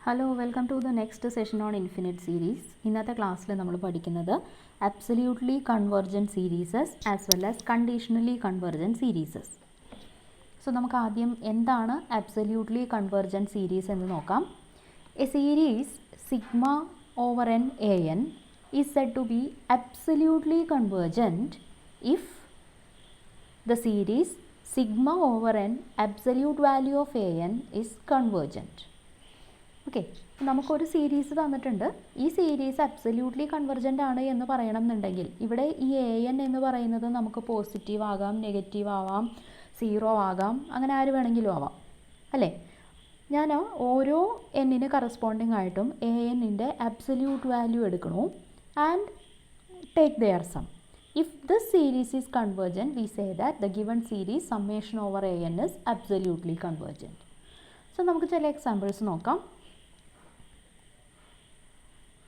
Hello welcome to the next session on infinite series. ഇന്നത്തെ ക്ലാസ്സിൽ നമ്മൾ പഠിക്കുന്നത് absolutely convergent series as well as conditionally convergent series. So നമുക്ക് ആദ്യം എന്താണ് അബ്സല്യൂട്ട്ലി കൺവെർജൻറ്റ് സീരീസ് എന്ന് നോക്കാം. A series sigma over N A N is said to be absolutely convergent if the series sigma over n absolute value of a n is convergent. Okay, നമുക്കൊരു series തന്നിട്ടുണ്ട്. ഈ series absolutely convergent ആണ് എന്ന് പറയണം എന്നുണ്ടെങ്കിൽ ഇവിടെ ഈ A N എന്ന് പറയുന്നത് നമുക്ക് പോസിറ്റീവ് ആകാം, നെഗറ്റീവ് ആവാം, സീറോ ആകാം, അങ്ങനെ ആര് വേണമെങ്കിലും ആവാം അല്ലേ. ഞാൻ ഓരോ എന്നിന് കറസ്പോണ്ടിങ് ആയിട്ടും എ എന്നിൻ്റെ അബ്സല്യൂട്ട് വാല്യൂ എടുക്കണു and take their sum. If this series is convergent, we say that the given series summation over a n is absolutely convergent. So, നമുക്ക് ചില എക്സാമ്പിൾസ് നോക്കാം.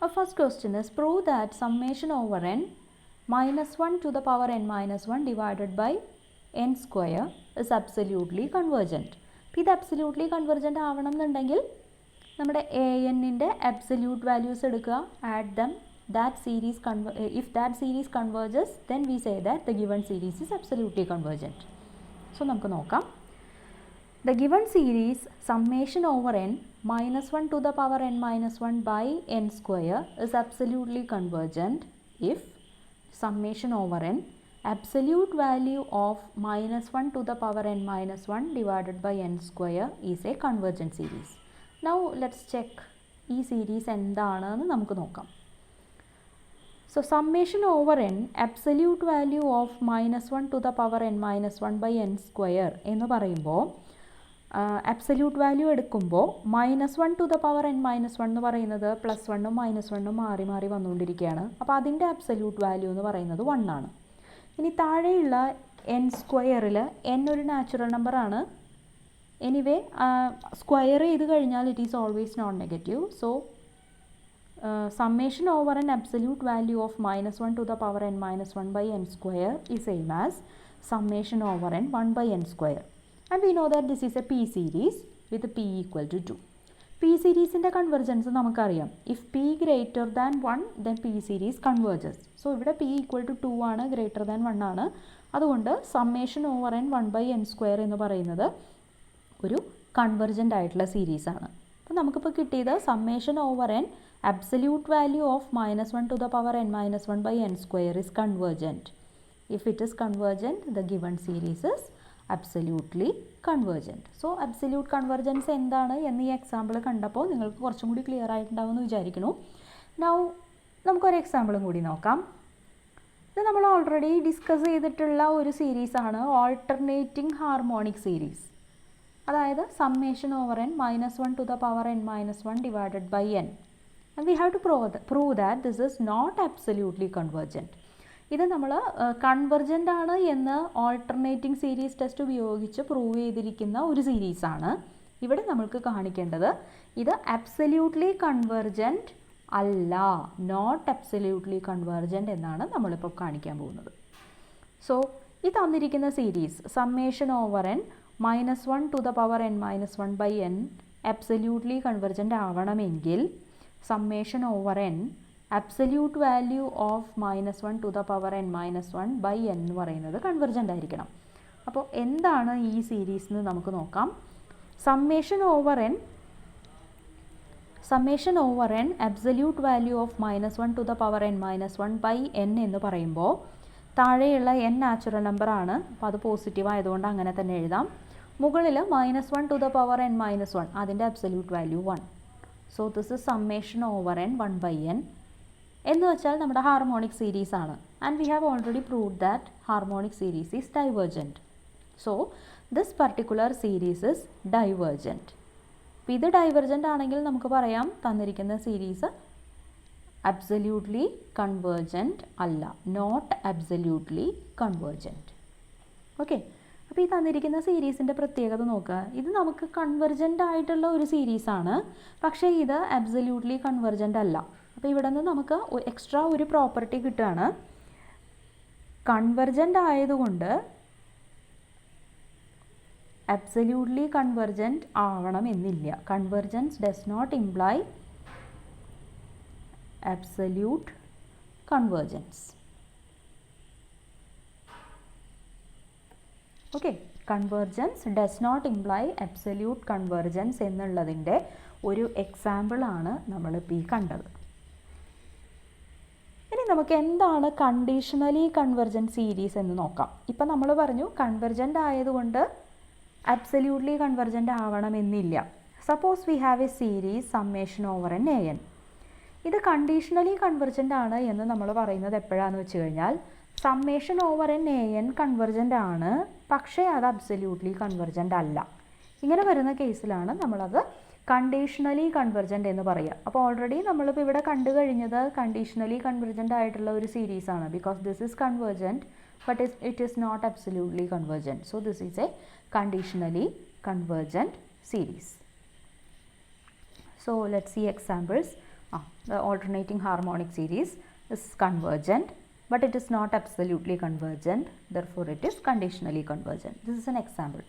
Our first question is prove that summation over n minus 1 to the power n minus 1 divided by n square is absolutely convergent. ഇത് absolutely convergent ആവണം എന്നുണ്ടെങ്കിൽ നമ്മുടെ a n-ൻ്റെ absolute values എടുക്കുക, add them. If that series converges, then we say that the given series is absolutely convergent. So നമുക്ക് നോക്കാം. The given series summation over n minus 1 to the power n minus 1 by n square is absolutely convergent if summation over n absolute value of minus 1 to the power n minus 1 divided by n square is a convergent series. Now let's check ഈ series എന്താണെന്ന് നമുക്ക് നോക്കാം. So summation over n absolute value of minus 1 to the power n minus 1 by n square എന്ന് പറയുമ്പോൾ absolute value എടുക്കുമ്പോൾ minus 1 to the power n minus 1 എന്ന് പറയുന്നത് plus 1ഉം minus 1ഉം മാറി മാറി വന്നുകൊണ്ടിരിക്കുകയാണ്. അപ്പോൾ അതിൻ്റെ absolute value എന്ന് പറയുന്നത് 1 ആണ്. ഇനി താഴെയുള്ള n സ്ക്വയറിൽ n ഒരു നാച്ചുറൽ നമ്പർ ആണ്. എനിവേ സ്ക്വയർ ചെയ്ത് കഴിഞ്ഞാൽ it is always non negative. So summation over an absolute value of minus 1 to the power n minus 1 by n square is same as summation over n 1 by n square. And we know that this is a p series with p equal to 2. p series ൻ്റെ convergence നമുക്കറിയാം. if p greater than 1 then p series converges. so ഇവിടെ p equal to 2 ആണ്, greater than 1 ആണ്. അതുകൊണ്ട് summation over n 1 by n square എന്ന് പറയുന്നത് ഒരു convergent ആയിട്ടുള്ള സീരീസ് ആണ്. അപ്പോൾ നമുക്കിപ്പോൾ കിട്ടിയത് summation over n absolute value of minus 1 to the power n minus 1 by n square is convergent. If it is convergent, the given series is absolutely convergent. So absolute convergence എന്താണ് എന്ന് ഈ example കണ്ടപ്പോൾ നിങ്ങൾക്ക് കുറച്ചും കൂടി clear ആയിട്ടുണ്ടാവുമെന്ന് വിചാരിക്കുന്നു. Now നമുക്കൊരു എക്സാമ്പിളും കൂടി നോക്കാം. ഇത് നമ്മൾ ഓൾറെഡി ഡിസ്കസ് ചെയ്തിട്ടുള്ള ഒരു സീരീസാണ് ഓൾട്ടർനേറ്റിംഗ് ഹാർമോണിക് സീരീസ്. അതായത് summation over n minus 1 to the power n minus 1 divided by n. And we have to prove that this is not absolutely convergent. ഇത് നമ്മൾ കൺവെർജൻ്റ് ആണ് എന്ന് ഓൾട്ടർനേറ്റിംഗ് സീരീസ് ടെസ്റ്റ് ഉപയോഗിച്ച് prove ചെയ്തിരിക്കുന്ന ഒരു സീരീസാണ്. ഇവിടെ നമ്മൾക്ക് കാണിക്കേണ്ടത് ഇത് അബ്സല്യൂട്ട്ലി കൺവെർജൻറ്റ് അല്ല, നോട്ട് അബ്സല്യൂട്ട്ലി കൺവെർജൻറ്റ് എന്നാണ് നമ്മളിപ്പോൾ കാണിക്കാൻ പോകുന്നത്. സോ ഈ തന്നിരിക്കുന്ന series summation over n minus 1 to the power n minus 1 by n absolutely convergent ആവണമെങ്കിൽ summation over n absolute value of minus 1 to the power n minus 1 by n എന്ന് പറയുന്നത് convergent ആയിരിക്കണം. അപ്പോൾ എന്താണ് ഈ സീരീസ് എന്ന് നമുക്ക് നോക്കാം. summation over n absolute value of minus 1 to the power n minus 1 by n എന്ന് പറയുമ്പോൾ താഴെയുള്ള n നാച്ചുറൽ നമ്പർ ആണ്. അപ്പോൾ അത് പോസിറ്റീവ് ആയതുകൊണ്ട് അങ്ങനെ തന്നെ എഴുതാം. മുകളിൽ minus 1 to the power n minus 1 അതിൻ്റെ absolute value 1. So this is summation over n 1 by n എന്ന് വെച്ചാൽ നമ്മുടെ ഹാർമോണിക് സീരീസ് ആണ്. And we have already proved that harmonic series is divergent. So this particular series is divergent. അപ്പോൾ ഇത് divergent ആണെങ്കിൽ നമുക്ക് പറയാം തന്നിരിക്കുന്ന സീരീസ് അബ്സല്യൂട്ട്ലി കൺവേർജൻറ്റ് അല്ല, നോട്ട് അബ്സല്യൂട്ട്ലി കൺവേർജൻറ്റ്. ഓക്കെ, അപ്പോൾ ഈ തന്നിരിക്കുന്ന സീരീസിൻ്റെ പ്രത്യേകത നോക്കുക. ഇത് നമുക്ക് കൺവെർജൻ്റ് ആയിട്ടുള്ള ഒരു സീരീസാണ്, പക്ഷേ ഇത് അബ്സല്യൂട്ട്ലി കൺവെർജൻ്റ് അല്ല. അപ്പോൾ ഇവിടെ നിന്ന് നമുക്ക് എക്സ്ട്രാ ഒരു പ്രോപ്പർട്ടി കിട്ടുകയാണ്. കൺവെർജൻ്റ് ആയതുകൊണ്ട് absolutely convergent ആവണമെന്നില്ല. Convergence does not imply absolute convergence. Okay, convergence does not imply absolute convergence എന്നുള്ളതിൻ്റെ ഒരു എക്സാമ്പിളാണ് നമ്മളിപ്പോൾ ഈ കണ്ടത്. ഇനി നമുക്ക് എന്താണ് കണ്ടീഷണലി കൺവെർജൻറ്റ് സീരീസ് എന്ന് നോക്കാം. ഇപ്പം നമ്മൾ പറഞ്ഞു കൺവെർജൻ്റ് ആയതുകൊണ്ട് അബ്സല്യൂട്ട്ലി കൺവെർജൻ്റ് ആവണമെന്നില്ല. Suppose we have A series summation over N A N. ഇത് കണ്ടീഷണലി കൺവെർജൻ്റ് ആണ് എന്ന് നമ്മൾ പറയുന്നത് എപ്പോഴാണെന്ന് വെച്ച് കഴിഞ്ഞാൽ summation over N A N convergent ആണ്, പക്ഷേ അത് അബ്സല്യൂട്ട്ലി കൺവെർജൻ്റ് അല്ല. ഇങ്ങനെ വരുന്ന കേസിലാണ് നമ്മളത് കണ്ടീഷണലി കൺവെർജൻ്റ് എന്ന് പറയുക. അപ്പോൾ ഓൾറെഡി നമ്മളിപ്പോൾ ഇവിടെ കണ്ടു കഴിഞ്ഞത് കണ്ടീഷണലി കൺവെർജൻ്റ് ആയിട്ടുള്ള ഒരു സീരീസാണ്. Because this is convergent but it is not absolutely convergent. So this is a conditionally convergent series. So let's see examples. The alternating harmonic series is convergent, but it is not absolutely convergent, therefore it is conditionally convergent. This is an example,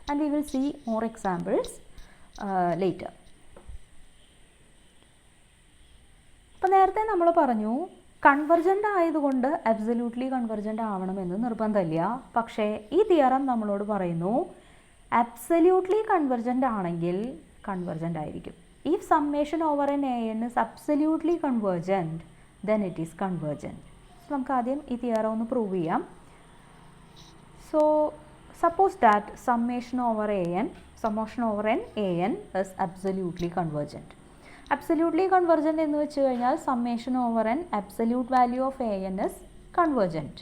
and we will see more examples later. അപ്പോൾ നേരത്തെ നമ്മൾ പറഞ്ഞു convergent ആയതുകൊണ്ട് absolutely convergent ആവണമെന്ന് നിർബന്ധമില്ല. പക്ഷേ ഈ theorem നമ്മളോട് പറയുന്നു അബ്സല്യൂട്ട്ലി കൺവെർജൻ്റ് ആണെങ്കിൽ കൺവെർജൻ്റ് ആയിരിക്കും. If summation over an AN is absolutely convergent, then it is convergent. So, നമുക്ക് ആദ്യം ഈ തിയറം ഒന്ന് പ്രൂവ് ചെയ്യാം. So, suppose that summation over n AN is absolutely convergent. Absolutely convergent എന്ന് വെച്ച് കഴിഞ്ഞാൽ summation over n absolute value of AN is convergent.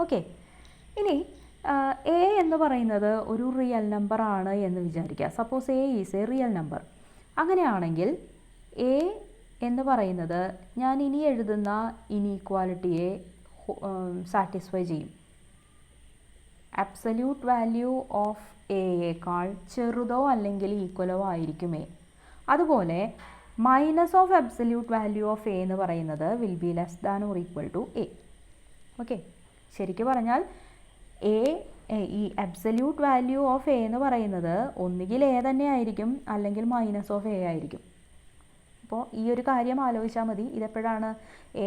Okay. ഇനി A എന്ന് പറയുന്നത് ഒരു റിയൽ നമ്പർ ആണ് എന്ന് വിചാരിക്കുക. Suppose A is a real number. അങ്ങനെയാണെങ്കിൽ എ എന്ന് പറയുന്നത് ഞാൻ ഇനി എഴുതുന്ന ഇനീക്വാലിറ്റിയെ സാറ്റിസ്ഫൈ ചെയ്യും. അബ്സല്യൂട്ട് വാല്യൂ ഓഫ് എയേക്കാൾ ചെറുതോ അല്ലെങ്കിൽ ഈക്വലോ ആയിരിക്കും എ. അതുപോലെ minus of absolute value of A എന്ന് പറയുന്നത് will be less than or equal to A. Okay, ശരിക്കും പറഞ്ഞാൽ ഈ അബ്സല്യൂട്ട് വാല്യൂ ഓഫ് എ എന്ന് പറയുന്നത് ഒന്നുകിൽ എ തന്നെ ആയിരിക്കും അല്ലെങ്കിൽ മൈനസ് ഓഫ് എ ആയിരിക്കും. അപ്പോൾ ഈ ഒരു കാര്യം ആലോചിച്ചാൽ മതി. ഇതെപ്പോഴാണ്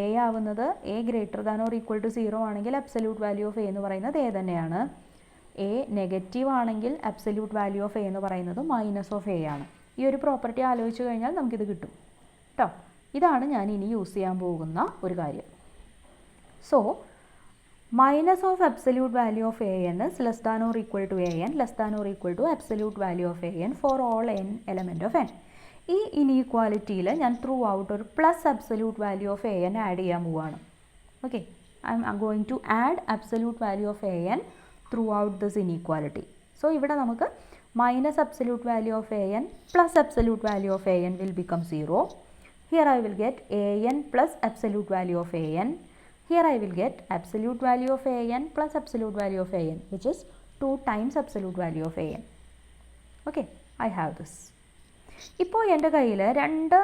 എ ആവുന്നത്? A greater than or equal to 0 ആണെങ്കിൽ അബ്സല്യൂട്ട് വാല്യൂ ഓഫ് എ എന്ന് പറയുന്നത് എ തന്നെയാണ്. എ നെഗറ്റീവ് ആണെങ്കിൽ അബ്സല്യൂട്ട് വാല്യൂ ഓഫ് എ എന്ന് പറയുന്നത് മൈനസ് ഓഫ് എ ആണ്. ഈ ഒരു പ്രോപ്പർട്ടി ആലോചിച്ച് കഴിഞ്ഞാൽ നമുക്കിത് കിട്ടും കേട്ടോ. ഇതാണ് ഞാൻ ഇനി യൂസ് ചെയ്യാൻ പോകുന്ന ഒരു കാര്യം. So minus of absolute value of an is less than or equal to an less than or equal to absolute value of an for all n element of n. ഈ ഇനീക്വാലിറ്റിയിൽ ഞാൻ ത്രൂ ഔട്ട് ഒരു plus absolute value of an add ചെയ്യാൻ പോവുകയാണ്. Okay, I'm going to add absolute value of an throughout this inequality. So ഇവിടെ നമുക്ക് minus absolute value of an plus absolute value of an will become 0. Here I will get an plus absolute value of an. Here I will get absolute value of an plus absolute value of an, which is 2 times absolute value of an. Okay, I have this. ഇപ്പോൾ എൻ്റെ കയ്യിൽ രണ്ട്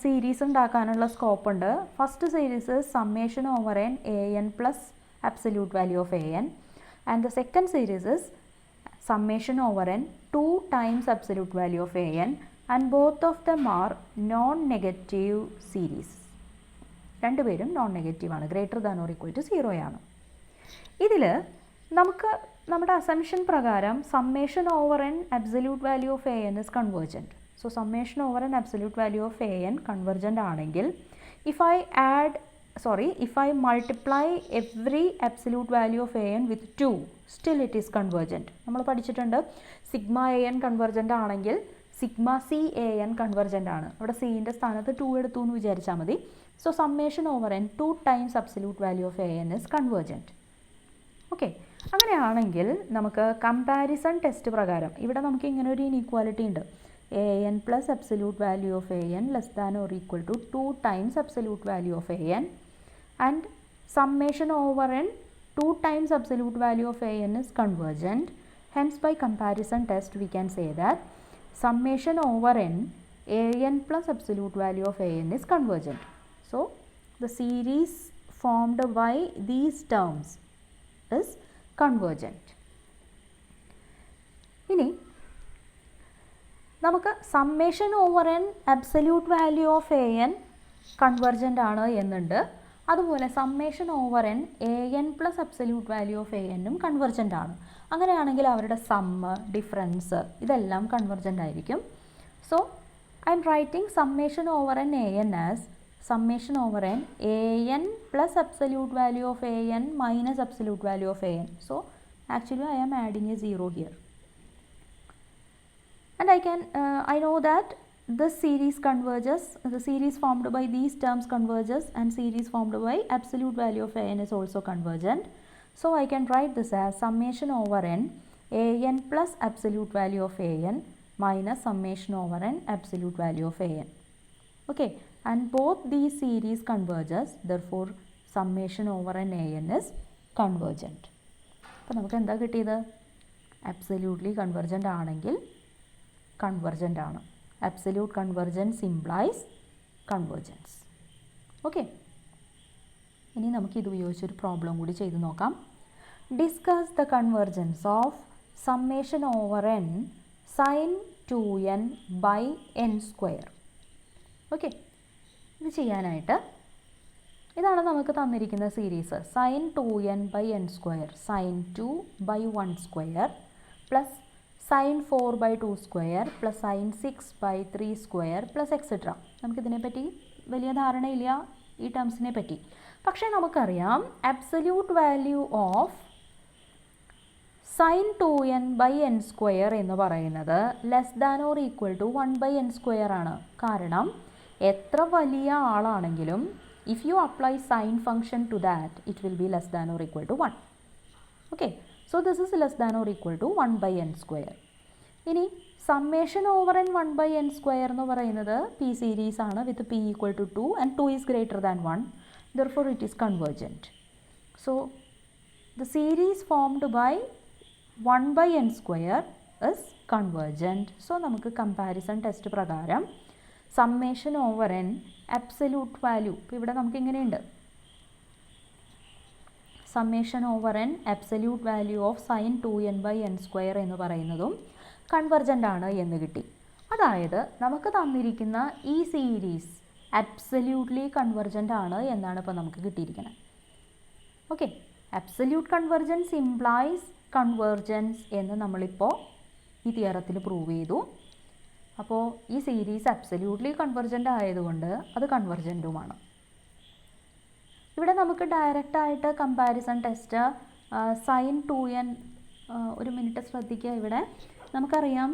series ഉണ്ടാക്കാനുള്ള scope ഉണ്ട്. First series summation over an plus absolute value of an, and the second series is summation over 2 times absolute value of an, and both of them are non negative series. രണ്ടുപേരും non നെഗറ്റീവാണ്, greater than or equal to 0 ആണ്. ഇതിൽ നമുക്ക് നമ്മുടെ assumption പ്രകാരം summation over n absolute value of an is convergent. So summation over n absolute value of an convergent ആണെങ്കിൽ if I multiply every absolute value of an with 2, still it is convergent. നമ്മൾ പഠിച്ചിട്ടുണ്ട് sigma an convergent ആണെങ്കിൽ sigma C an convergent ആണ്. അവിടെ സിൻ്റെ സ്ഥാനത്ത് 2 എടുത്തു എന്ന് വിചാരിച്ചാൽ മതി. So summation over n 2 times absolute value of an is convergent. Okay, അങ്ങനെയാണെങ്കിൽ നമുക്ക് കമ്പാരിസൺ ടെസ്റ്റ് പ്രകാരം ഇവിടെ നമുക്ക് ഇങ്ങനെ ഒരു ഇനീക്വാലിറ്റി ഉണ്ട്. an plus absolute value of an less than or equal to 2 times absolute value of an, and summation over n 2 times absolute value of an is convergent. Hence by comparison test we can say that summation over an plus absolute value of an is convergent. So the series formed by these terms is convergent. ഇനി നമുക്ക് summation over n absolute value of A N convergent ആണ് എന്നുണ്ട്. അതുപോലെ summation over N A N plus absolute value of A എന്നും convergent ആണ്. അങ്ങനെയാണെങ്കിൽ അവരുടെ sum, difference ഇതെല്ലാം കൺവെർജൻ്റ് ആയിരിക്കും. So I M writing summation over N A N as summation over n a n plus absolute value of a n minus absolute value of a n. So actually I am adding a 0 here, and I know that this series converges, the series formed by these terms converges, and series formed by absolute value of a n is also convergent. So I can write this as summation over n a n plus absolute value of a n minus summation over n absolute value of a n. Okay, and both these series converges, therefore summation over an a n is convergent. അപ്പോൾ നമുക്ക് എന്താ കിട്ടിയത്? Absolutely convergent ആണെങ്കിൽ convergent ആണ്. Absolute convergence implies convergence. Okay, ഇനി നമുക്കിത് ഉപയോഗിച്ചൊരു problem കൂടി ചെയ്ത് നോക്കാം. Discuss the convergence of summation over n sine 2n by n square. Okay, ഇത് ചെയ്യാനായിട്ട് ഇതാണ് നമുക്ക് തന്നിരിക്കുന്ന series. Sine 2n by n square, sine 2 by 1 square plus sine 4 by 2 square plus sine 6 by 3 square plus etcetera. നമുക്കിതിനെപ്പറ്റി വലിയ ധാരണയില്ല ഈ ടേംസിനെ പറ്റി. പക്ഷേ നമുക്കറിയാം absolute value of sine 2n by n square എന്ന് പറയുന്നത് less than or equal to 1 by n square ആണ്. കാരണം എത്ര വലിയ ആളാണെങ്കിലും if you apply sine function to that it will be less than or equal to 1. Okay, so this is less than or equal to 1 by n square. ഇനി summation over n 1 by n square എന്ന് പറയുന്നത് p series ആണ് with P equal to 2 and 2 is greater than 1. Therefore it is convergent. So the series formed by 1 by n square is convergent. So നമുക്ക് comparison test പ്രകാരം summation over n absolute value, ഇപ്പോൾ ഇവിടെ നമുക്ക് ഇങ്ങനെയുണ്ട് summation over n absolute value of sine 2n by n square എന്ന് പറയുന്നതും convergent ആണ് എന്ന് കിട്ടി. അതായത് നമുക്ക് തന്നിരിക്കുന്ന ഈ സീരീസ് അബ്സല്യൂട്ട്ലി കൺവെർജൻ്റ് ആണ് എന്നാണ് ഇപ്പോൾ നമുക്ക് കിട്ടിയിരിക്കുന്നത്. Okay, absolute convergence implies convergence എന്ന് നമ്മളിപ്പോൾ ഈ തിയറത്തിൽ പ്രൂവ് ചെയ്തു. അപ്പോൾ ഈ സീരീസ് അബ്സല്യൂട്ട്ലി കൺവെർജൻ്റ് ആയതുകൊണ്ട് അത് കൺവെർജൻറ്റുമാണ്. ഇവിടെ നമുക്ക് ഡയറക്റ്റായിട്ട് കമ്പാരിസൺ ടെസ്റ്റ് സൈൻ 2n, ഒരു മിനിറ്റ് ശ്രദ്ധിക്കുക. ഇവിടെ നമുക്കറിയാം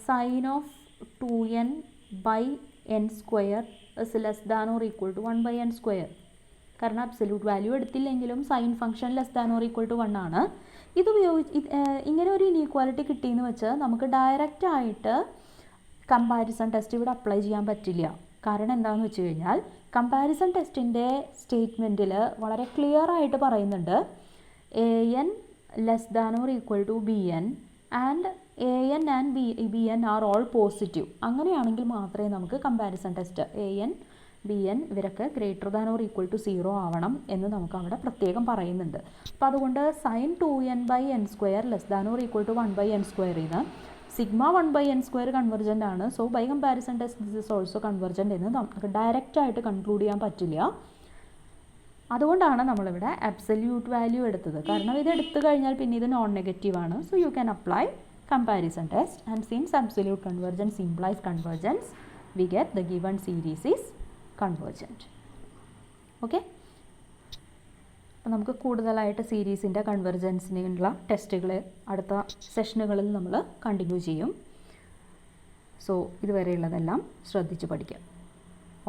sine of 2n by n square is less than or equal to 1 by n square. കാരണം അബ്സല്യൂട്ട് വാല്യൂ എടുത്തില്ലെങ്കിലും sine function less than or equal to 1 ആണ്. ഇങ്ങനെ ഒരു ഇനീക്വാലിറ്റി കിട്ടിയെന്ന് വെച്ച് നമുക്ക് ഡയറക്റ്റായിട്ട് കമ്പാരിസൺ ടെസ്റ്റ് ഇവിടെ അപ്ലൈ ചെയ്യാൻ പറ്റില്ല. കാരണം എന്താണെന്ന് വെച്ച് കഴിഞ്ഞാൽ കമ്പാരിസൺ ടെസ്റ്റിൻ്റെ സ്റ്റേറ്റ്മെൻറ്റിൽ വളരെ ക്ലിയർ ആയിട്ട് പറയുന്നുണ്ട് a n less than or equal to b n and a n and b n are all positive. അങ്ങനെയാണെങ്കിൽ മാത്രമേ നമുക്ക് comparison test a n b n ഇവരൊക്കെ greater than or equal to 0 ആവണം എന്ന് നമുക്ക് അവിടെ പ്രത്യേകം പറയുന്നുണ്ട്. അപ്പോൾ അതുകൊണ്ട് sine 2n by n square less than or equal to 1 by n സ്ക്വയറിൽ നിന്ന് sigma 1 by n square convergent ആണ്. So by comparison test this is also convergent എന്ന് നമുക്ക് ഡയറക്റ്റായിട്ട് കൺക്ലൂഡ് ചെയ്യാൻ പറ്റില്ല. അതുകൊണ്ടാണ് നമ്മളിവിടെ അബ്സല്യൂട്ട് വാല്യൂ എടുത്തത്. കാരണം ഇത് എടുത്തു കഴിഞ്ഞാൽ പിന്നെ ഇത് നോൺ നെഗറ്റീവ് ആണ്. So you can apply comparison test and since absolute convergence implies convergence we get the given series is convergent. Okay, അപ്പോൾ നമുക്ക് കൂടുതലായിട്ട് സീരീസിൻ്റെ കൺവെർജൻസിനുള്ള ടെസ്റ്റുകൾ അടുത്ത സെഷനുകളിൽ നമ്മൾ കണ്ടിന്യൂ ചെയ്യും. സോ ഇതുവരെയുള്ളതെല്ലാം ശ്രദ്ധിച്ച് പഠിക്കാം.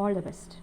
All the best.